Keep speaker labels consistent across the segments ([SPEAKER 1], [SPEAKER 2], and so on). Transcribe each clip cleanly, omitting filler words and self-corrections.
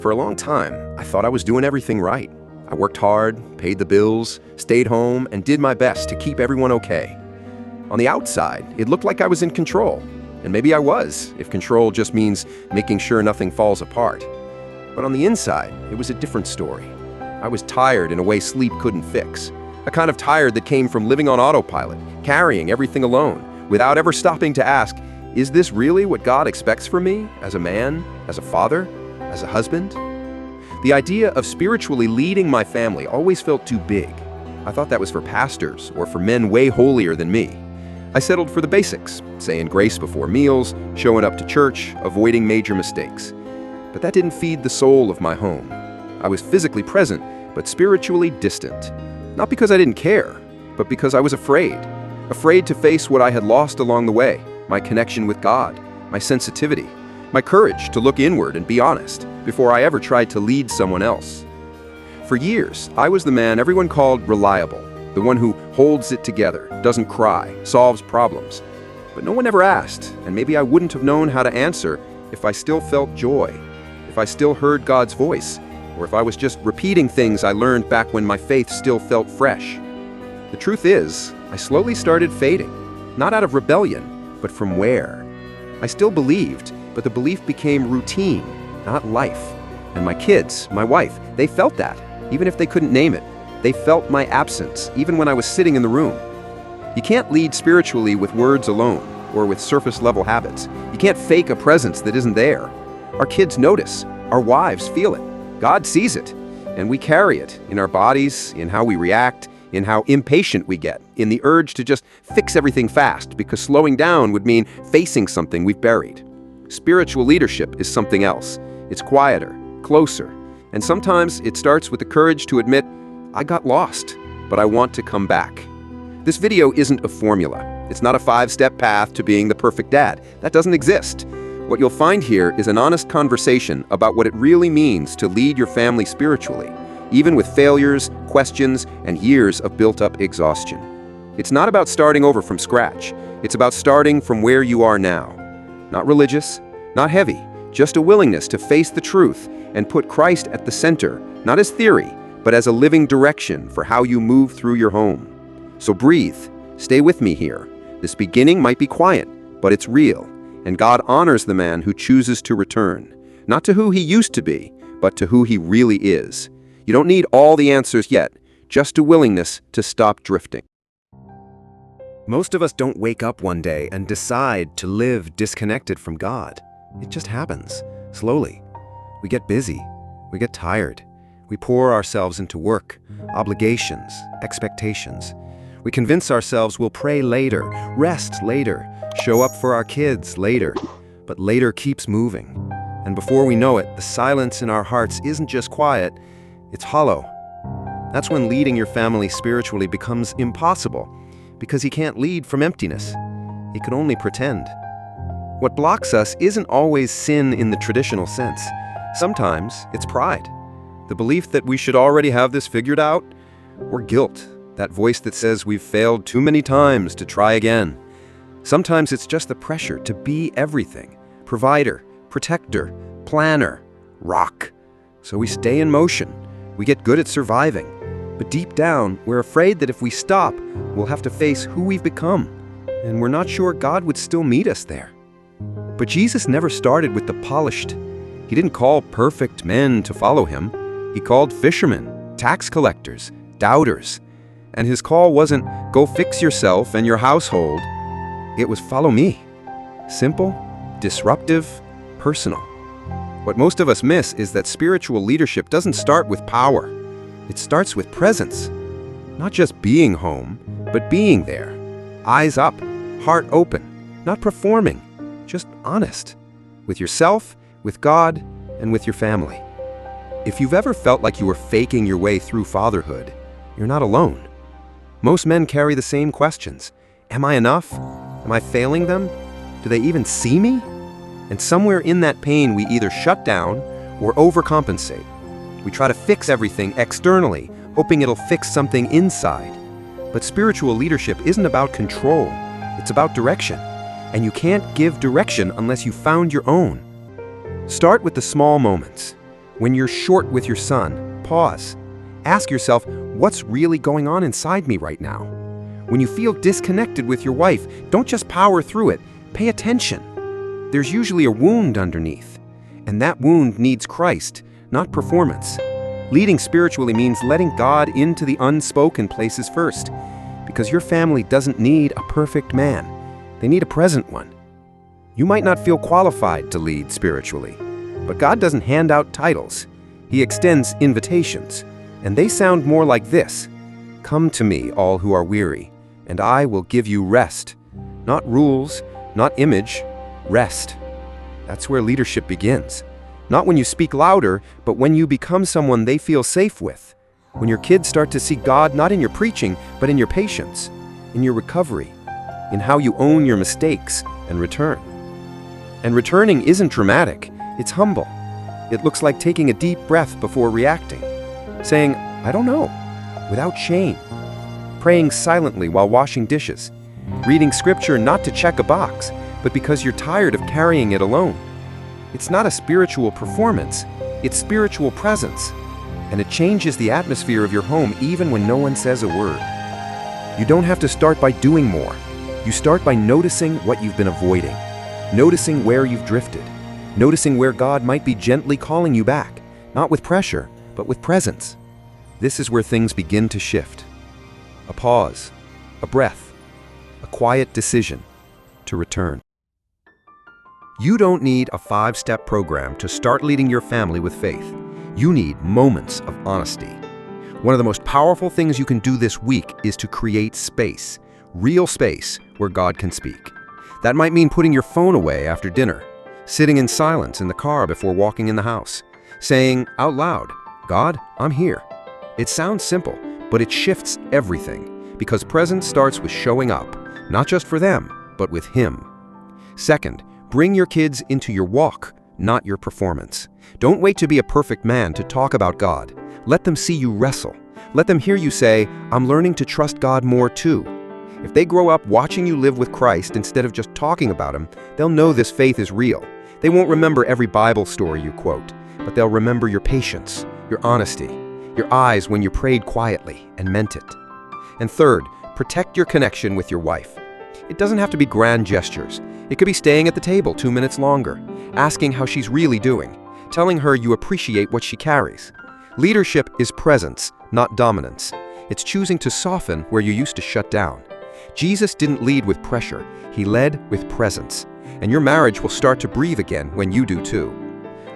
[SPEAKER 1] For a long time, I thought I was doing everything right. I worked hard, paid the bills, stayed home, and did my best to keep everyone okay. On the outside, it looked like I was in control. And maybe I was, if control just means making sure nothing falls apart. But on the inside, it was a different story. I was tired in a way sleep couldn't fix. A kind of tired that came from living on autopilot, carrying everything alone, without ever stopping to ask, is this really what God expects from me, as a man, as a father, as a husband? The idea of spiritually leading my family always felt too big. I thought that was for pastors or for men way holier than me. I settled for the basics, saying grace before meals, showing up to church, avoiding major mistakes. But that didn't feed the soul of my home. I was physically present, but spiritually distant. Not because I didn't care, but because I was afraid. Afraid to face what I had lost along the way, my connection with God, my sensitivity, my courage to look inward and be honest before I ever tried to lead someone else. For years, I was the man everyone called reliable, the one who holds it together, doesn't cry, solves problems. But no one ever asked, and maybe I wouldn't have known how to answer if I still felt joy, if I still heard God's voice, or if I was just repeating things I learned back when my faith still felt fresh. The truth is, I slowly started fading, not out of rebellion, but from where. I still believed, but the belief became routine, not life. And my kids, my wife, they felt that, even if they couldn't name it. They felt my absence, even when I was sitting in the room. You can't lead spiritually with words alone, or with surface-level habits. You can't fake a presence that isn't there. Our kids notice, our wives feel it, God sees it, and we carry it in our bodies, in how we react, in how impatient we get, in the urge to just fix everything fast, because slowing down would mean facing something we've buried. Spiritual leadership is something else. It's quieter, closer, and sometimes it starts with the courage to admit, I got lost, but I want to come back. This video isn't a formula. It's not a 5-step path to being the perfect dad. That doesn't exist. What you'll find here is an honest conversation about what it really means to lead your family spiritually, even with failures, questions, and years of built-up exhaustion. It's not about starting over from scratch. It's about starting from where you are now. Not religious, not heavy, just a willingness to face the truth and put Christ at the center, not as theory, but as a living direction for how you move through your home. So breathe, stay with me here. This beginning might be quiet, but it's real, and God honors the man who chooses to return, not to who he used to be, but to who he really is. You don't need all the answers yet, just a willingness to stop drifting. Most of us don't wake up one day and decide to live disconnected from God. It just happens, slowly. We get busy, we get tired. We pour ourselves into work, obligations, expectations. We convince ourselves we'll pray later, rest later, show up for our kids later. But later keeps moving. And before we know it, the silence in our hearts isn't just quiet, it's hollow. That's when leading your family spiritually becomes impossible, because he can't lead from emptiness. He can only pretend. What blocks us isn't always sin in the traditional sense. Sometimes it's pride. The belief that we should already have this figured out, or guilt, that voice that says we've failed too many times to try again. Sometimes it's just the pressure to be everything, provider, protector, planner, rock. So we stay in motion, we get good at surviving, but deep down, we're afraid that if we stop, we'll have to face who we've become, and we're not sure God would still meet us there. But Jesus never started with the polished. He didn't call perfect men to follow him. He called fishermen, tax collectors, doubters. And his call wasn't, go fix yourself and your household. It was, follow me. Simple, disruptive, personal. What most of us miss is that spiritual leadership doesn't start with power. It starts with presence. Not just being home, but being there. Eyes up, heart open, not performing, just honest. With yourself, with God, and with your family. If you've ever felt like you were faking your way through fatherhood, you're not alone. Most men carry the same questions. Am I enough? Am I failing them? Do they even see me? And somewhere in that pain, we either shut down or overcompensate. We try to fix everything externally, hoping it'll fix something inside. But spiritual leadership isn't about control. It's about direction. And you can't give direction unless you found your own. Start with the small moments. When you're short with your son, pause. Ask yourself, what's really going on inside me right now? When you feel disconnected with your wife, don't just power through it. Pay attention. There's usually a wound underneath, and that wound needs Christ, not performance. Leading spiritually means letting God into the unspoken places first, because your family doesn't need a perfect man. They need a present one. You might not feel qualified to lead spiritually, but God doesn't hand out titles. He extends invitations, and they sound more like this: "Come to me, all who are weary, and I will give you rest." Not rules, not image, rest. That's where leadership begins. Not when you speak louder, but when you become someone they feel safe with. When your kids start to see God not in your preaching, but in your patience, in your recovery, in how you own your mistakes and return. And returning isn't dramatic, it's humble. It looks like taking a deep breath before reacting, saying, "I don't know," without shame, praying silently while washing dishes, reading scripture not to check a box, but because you're tired of carrying it alone. It's not a spiritual performance, it's spiritual presence, and it changes the atmosphere of your home even when no one says a word. You don't have to start by doing more. You start by noticing what you've been avoiding, noticing where you've drifted, noticing where God might be gently calling you back, not with pressure, but with presence. This is where things begin to shift. A pause, a breath, a quiet decision to return. You don't need a 5-step program to start leading your family with faith. You need moments of honesty. One of the most powerful things you can do this week is to create space, real space where God can speak. That might mean putting your phone away after dinner, sitting in silence in the car before walking in the house, saying out loud, "God, I'm here." It sounds simple, but it shifts everything, because presence starts with showing up, not just for them, but with Him. Second, bring your kids into your walk, not your performance. Don't wait to be a perfect man to talk about God. Let them see you wrestle. Let them hear you say, "I'm learning to trust God more too." If they grow up watching you live with Christ instead of just talking about Him, they'll know this faith is real. They won't remember every Bible story you quote, but they'll remember your patience, your honesty, your eyes when you prayed quietly and meant it. And third, protect your connection with your wife. It doesn't have to be grand gestures. It could be staying at the table 2 minutes longer, asking how she's really doing, telling her you appreciate what she carries. Leadership is presence, not dominance. It's choosing to soften where you used to shut down. Jesus didn't lead with pressure. He led with presence. And your marriage will start to breathe again when you do too.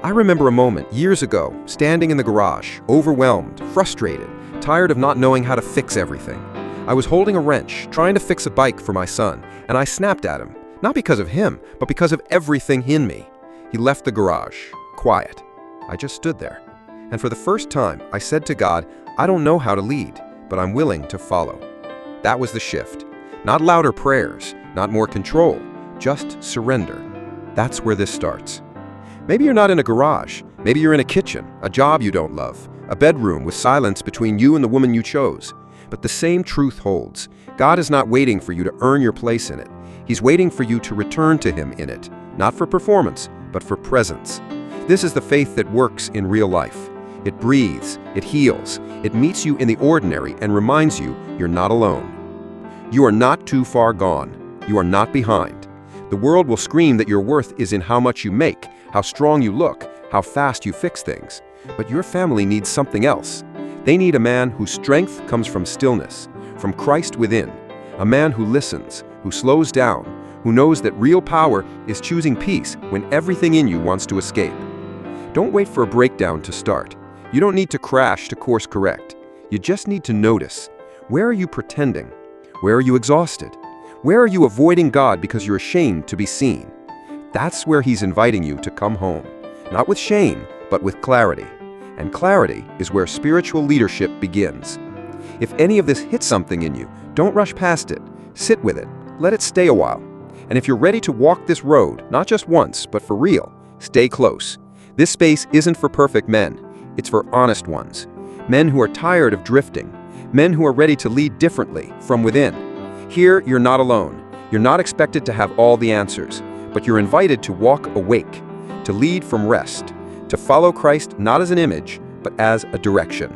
[SPEAKER 1] I remember a moment years ago, standing in the garage, overwhelmed, frustrated, tired of not knowing how to fix everything. I was holding a wrench, trying to fix a bike for my son, and I snapped at him. Not because of him, but because of everything in me. He left the garage, quiet. I just stood there. And for the first time, I said to God, "I don't know how to lead, but I'm willing to follow." That was the shift. Not louder prayers, not more control, just surrender. That's where this starts. Maybe you're not in a garage. Maybe you're in a kitchen, a job you don't love, a bedroom with silence between you and the woman you chose. But the same truth holds. God is not waiting for you to earn your place in it. He's waiting for you to return to Him in it, not for performance, but for presence. This is the faith that works in real life. It breathes, it heals, it meets you in the ordinary and reminds you you're not alone. You are not too far gone. You are not behind. The world will scream that your worth is in how much you make, how strong you look, how fast you fix things. But your family needs something else. They need a man whose strength comes from stillness, from Christ within, a man who listens, who slows down, who knows that real power is choosing peace when everything in you wants to escape. Don't wait for a breakdown to start. You don't need to crash to course correct. You just need to notice. Where are you pretending? Where are you exhausted? Where are you avoiding God because you're ashamed to be seen? That's where He's inviting you to come home, not with shame, but with clarity. And clarity is where spiritual leadership begins. If any of this hits something in you, don't rush past it. Sit with it. Let it stay a while. And if you're ready to walk this road, not just once, but for real, stay close. This space isn't for perfect men. It's for honest ones. Men who are tired of drifting. Men who are ready to lead differently, from within. Here, you're not alone. You're not expected to have all the answers, but you're invited to walk awake, to lead from rest, to follow Christ not as an image, but as a direction.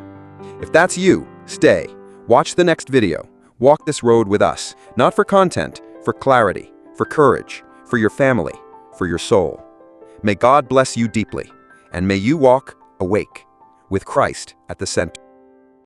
[SPEAKER 1] If that's you, stay. Watch the next video. Walk this road with us, not for content, for clarity, for courage, for your family, for your soul. May God bless you deeply, and may you walk awake with Christ at the center.